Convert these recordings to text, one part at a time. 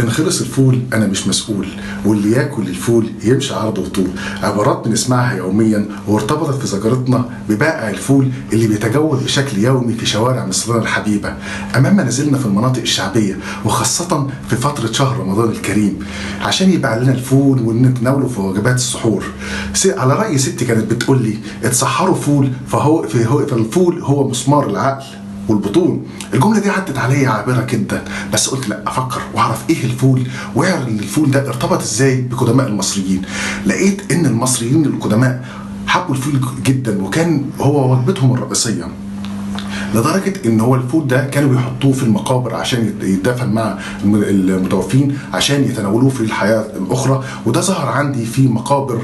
إن خلص الفول أنا مش مسؤول، واللي ياكل الفول يمشي عرض وطول. عبارات بنسمعها يوميا وارتبطت في ذاكرتنا ببائع الفول اللي بيتجول بشكل يومي في شوارع مصرنا الحبيبة أمام منازلنا في المناطق الشعبية، وخاصة في فترة شهر رمضان الكريم، عشان يبيع لنا الفول ونتناوله في وجبات السحور. على رأي ستي كانت بتقول لي اتسحروا فول، فالفول هو مسمار العقل والبطون. الجمله دي عدت عليا عابره جدا، بس قلت لا افكر واعرف ايه الفول، واعرف ان الفول ده ارتبط ازاي بقدماء المصريين. لقيت ان المصريين القدماء حبوا الفول جدا، وكان هو وجبتهم الرئيسيه، لدرجه ان هو الفول ده كانوا بيحطوه في المقابر عشان يتدفن مع المتوفين، عشان يتناولوه في الحياه الاخرى. وده ظهر عندي في مقابر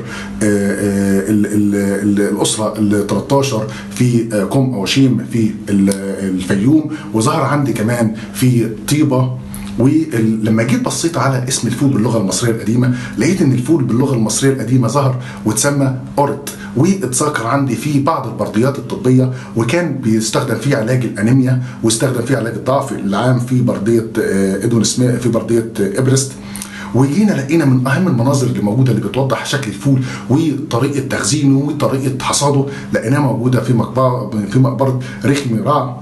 الاسره ال 13 في قم او شيم في الفيوم، وظهر عندي كمان في طيبه. ولما جيت بصيت على اسم الفول باللغه المصريه القديمه، لقيت ان الفول باللغه المصريه القديمه ظهر واتسمى اورت، واتذكر عندي في بعض البرديات الطبيه، وكان بيستخدم فيه علاج الانيميا، واستخدم فيه علاج الضعف العام في برديه ادون سميث، في برديه ابرست. وجينا لقينا من اهم المناظر اللي موجوده اللي بتوضح شكل الفول وطريقه تخزينه وطريقه حصاده، لقيناها موجوده في مقبره رخم رع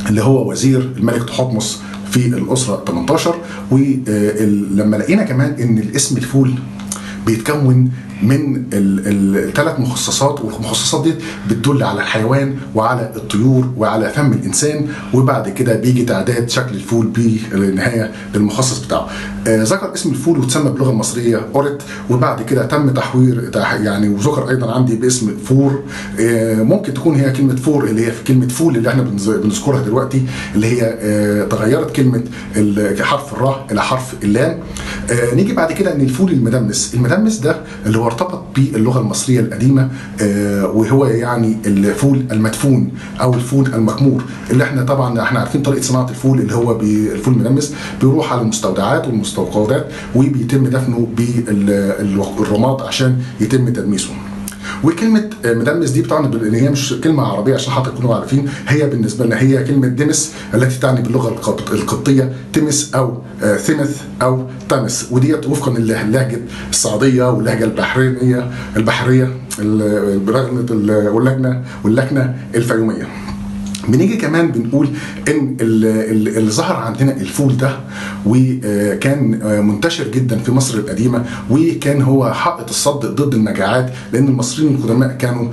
اللي هو وزير الملك تحتمس في الاسره 18. ولما لقينا كمان ان الاسم الفول بيتكون من الثلاث مخصصات، والمخصصات دي بتدل على الحيوان وعلى الطيور وعلى فم الانسان، وبعد كده بيجي تعداد شكل الفول بالنهايه للمخصص بتاعه. ذكر اسم الفول وتسمى باللغه المصريه اورت، وبعد كده تم تحوير يعني، وذكر ايضا عندي باسم فور. ممكن تكون هي كلمه فور اللي هي في كلمه فول اللي احنا بنذكرها دلوقتي، اللي هي تغيرت كلمه حرف الراء الى حرف اللام. نيجي بعد كده ان الفول المدمس ده اللي هو ارتبط باللغه المصريه القديمه، وهو يعني الفول المدفون او الفول المكمور، اللي احنا طبعا عارفين طريقه صناعه الفول، اللي هو الفول المدمس بيروح على المستودعات والمستوقدات وبيتم دفنه بالرماد عشان يتم تدميسه. وكلمه مدمس دي بتعني ان هي مش كلمه عربيه عشان حضرتك تكونوا عارفين، هي بالنسبه لنا هي كلمه دمس التي تعني باللغه القبطيه تمس او ثمث او تمس، وديت وفقا للهجه الصعيديه واللهجه البحريه واللكنه الفيوميه. بنيجي كمان بنقول ان اللي ظهر عندنا الفول ده وكان منتشر جدا في مصر القديمه، وكان هو حائط الصد ضد المجاعات، لان المصريين القدماء كانوا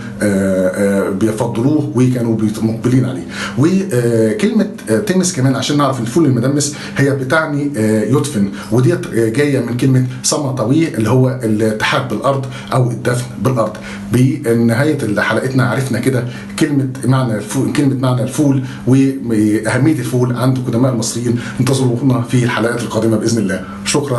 بيفضلوه وكانوا مقبلين عليه. وكلمه تمس كمان عشان نعرف الفول المدمس هي بتعني يدفن، وديت جايه من كلمه صمطوي اللي هو الاتحاد بالارض او الدفن بالارض. بنهايه حلقتنا عرفنا كده كلمه معنى الفول واهميه الفول عند قدماء المصريين. انتظرونا في الحلقات القادمه باذن الله. شكرا.